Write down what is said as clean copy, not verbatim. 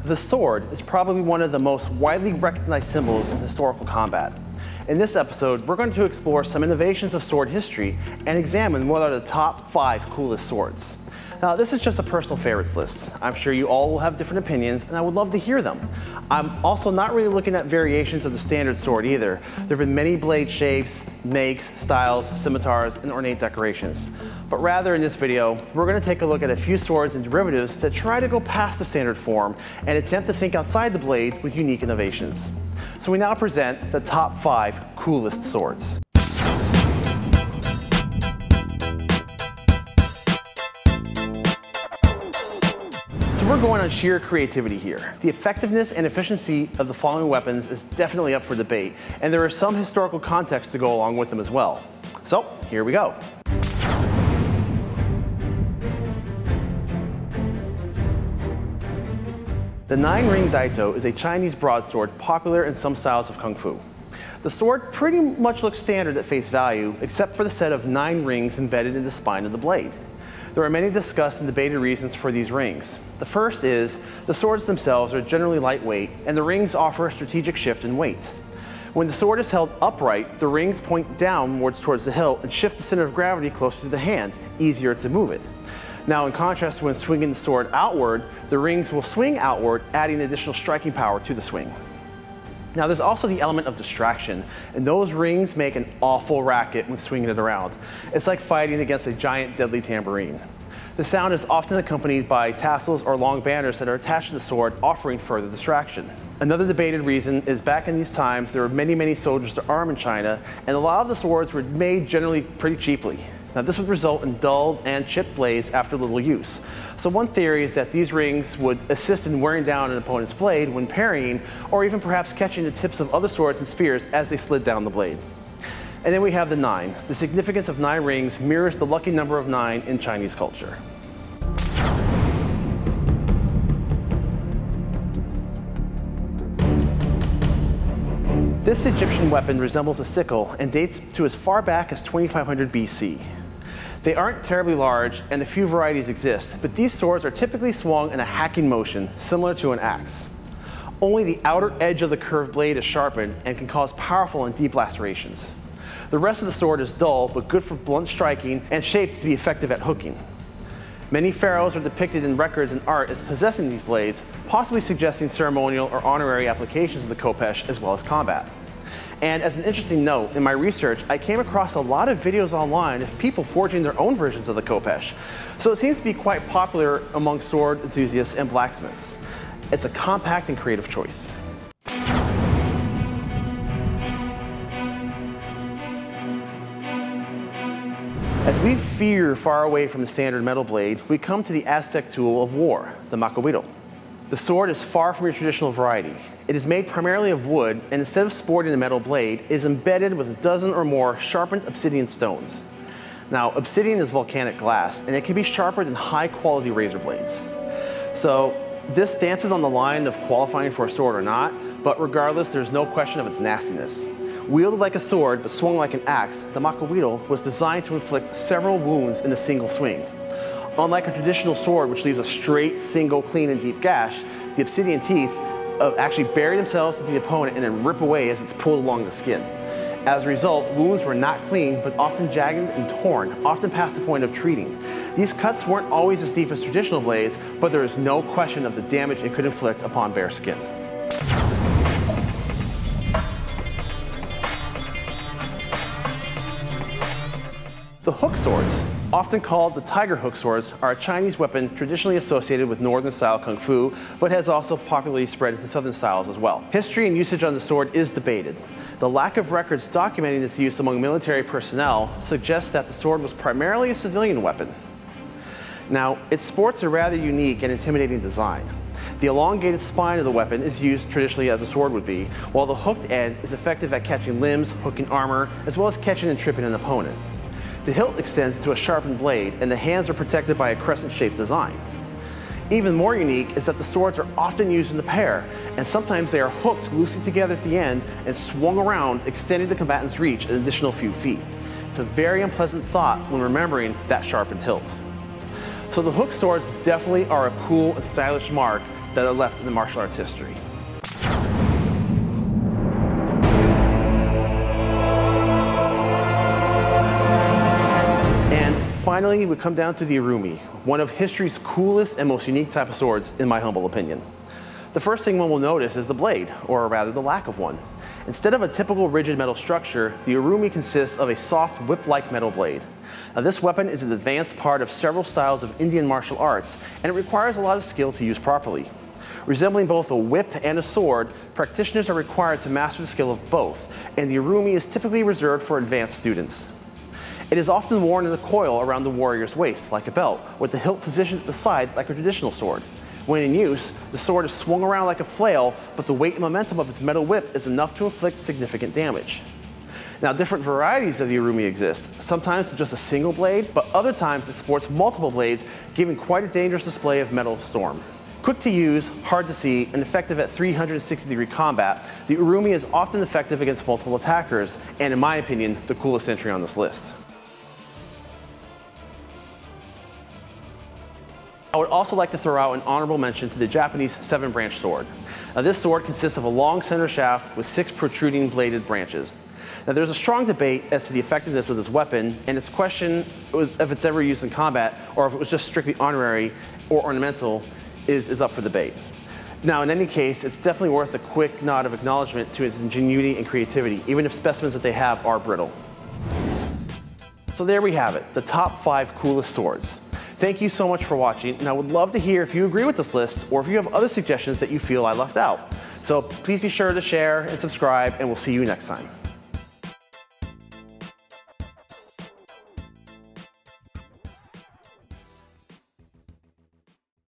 The sword is probably one of the most widely recognized symbols in historical combat. In this episode, we're going to explore some innovations of sword history and examine what are the top 5 coolest swords. Now, this is just a personal favorites list. I'm sure you all will have different opinions, and I would love to hear them. I'm also not really looking at variations of the standard sword either. There have been many blade shapes, makes, styles, scimitars, and ornate decorations. But rather in this video, we're going to take a look at a few swords and derivatives that try to go past the standard form and attempt to think outside the blade with unique innovations. So we now present the top 5 coolest swords. So we're going on sheer creativity here. The effectiveness and efficiency of the following weapons is definitely up for debate, and there is some historical context to go along with them as well. So here we go. The 9-ring daito is a Chinese broadsword popular in some styles of Kung Fu. The sword pretty much looks standard at face value, except for the set of 9 rings embedded in the spine of the blade. There are many discussed and debated reasons for these rings. The first is the swords themselves are generally lightweight, and the rings offer a strategic shift in weight. When the sword is held upright, the rings point downwards towards the hilt and shift the center of gravity closer to the hand, easier to move it. Now, in contrast, when swinging the sword outward, the rings will swing outward, adding additional striking power to the swing. Now, there's also the element of distraction, and those rings make an awful racket when swinging it around. It's like fighting against a giant deadly tambourine. The sound is often accompanied by tassels or long banners that are attached to the sword, offering further distraction. Another debated reason is back in these times, there were many soldiers to arm in China, and a lot of the swords were made generally pretty cheaply. Now, this would result in dulled and chipped blades after little use. So one theory is that these rings would assist in wearing down an opponent's blade when parrying, or even perhaps catching the tips of other swords and spears as they slid down the blade. And then we have the 9. The significance of 9 rings mirrors the lucky number of 9 in Chinese culture. This Egyptian weapon resembles a sickle and dates to as far back as 2500 BC. They aren't terribly large, and a few varieties exist, but these swords are typically swung in a hacking motion, similar to an axe. Only the outer edge of the curved blade is sharpened and can cause powerful and deep lacerations. The rest of the sword is dull, but good for blunt striking and shaped to be effective at hooking. Many pharaohs are depicted in records and art as possessing these blades, possibly suggesting ceremonial or honorary applications of the khopesh as well as combat. And as an interesting note, in my research, I came across a lot of videos online of people forging their own versions of the khopesh. So it seems to be quite popular among sword enthusiasts and blacksmiths. It's a compact and creative choice. As we veer far away from the standard metal blade, we come to the Aztec tool of war, the macahuitl. The sword is far from your traditional variety. It is made primarily of wood, and instead of sporting a metal blade, it is embedded with a dozen or more sharpened obsidian stones. Now, obsidian is volcanic glass, and it can be sharper than high-quality razor blades. So this dances on the line of qualifying for a sword or not, but regardless, there's no question of its nastiness. Wielded like a sword, but swung like an axe, the macahuitl was designed to inflict several wounds in a single swing. Unlike a traditional sword, which leaves a straight, single, clean, and deep gash, the obsidian teeth actually bury themselves into the opponent and then rip away as it's pulled along the skin. As a result, wounds were not clean, but often jagged and torn, often past the point of treating. These cuts weren't always as deep as traditional blades, but there is no question of the damage it could inflict upon bare skin. The hook swords, often called the tiger hook swords, are a Chinese weapon traditionally associated with northern style Kung Fu, but has also popularly spread into southern styles as well. History and usage on the sword is debated. The lack of records documenting its use among military personnel suggests that the sword was primarily a civilian weapon. Now, it sports a rather unique and intimidating design. The elongated spine of the weapon is used traditionally as a sword would be, while the hooked end is effective at catching limbs, hooking armor, as well as catching and tripping an opponent. The hilt extends to a sharpened blade, and the hands are protected by a crescent-shaped design. Even more unique is that the swords are often used in the pair, and sometimes they are hooked loosely together at the end and swung around, extending the combatant's reach an additional few feet. It's a very unpleasant thought when remembering that sharpened hilt. So the hook swords definitely are a cool and stylish mark that are left in the martial arts history. And finally, we come down to the Irumi, one of history's coolest and most unique type of swords, in my humble opinion. The first thing one will notice is the blade, or rather the lack of one. Instead of a typical rigid metal structure, the Irumi consists of a soft whip-like metal blade. Now, this weapon is an advanced part of several styles of Indian martial arts, and it requires a lot of skill to use properly. Resembling both a whip and a sword, practitioners are required to master the skill of both, and the Irumi is typically reserved for advanced students. It is often worn in a coil around the warrior's waist, like a belt, with the hilt positioned at the side like a traditional sword. When in use, the sword is swung around like a flail, but the weight and momentum of its metal whip is enough to inflict significant damage. Now, different varieties of the Irumi exist, sometimes with just a single blade, but other times it sports multiple blades, giving quite a dangerous display of metal storm. Quick to use, hard to see, and effective at 360-degree combat, the Irumi is often effective against multiple attackers, and in my opinion, the coolest entry on this list. I would also like to throw out an honorable mention to the Japanese 7-branch sword. Now, this sword consists of a long center shaft with 6 protruding bladed branches. Now, there's a strong debate as to the effectiveness of this weapon, and its question was if it's ever used in combat or if it was just strictly honorary or ornamental is up for debate. Now, in any case, it's definitely worth a quick nod of acknowledgement to its ingenuity and creativity, even if specimens that they have are brittle. So there we have it, the top 5 coolest swords. Thank you so much for watching, and I would love to hear if you agree with this list or if you have other suggestions that you feel I left out. So please be sure to share and subscribe, and we'll see you next time.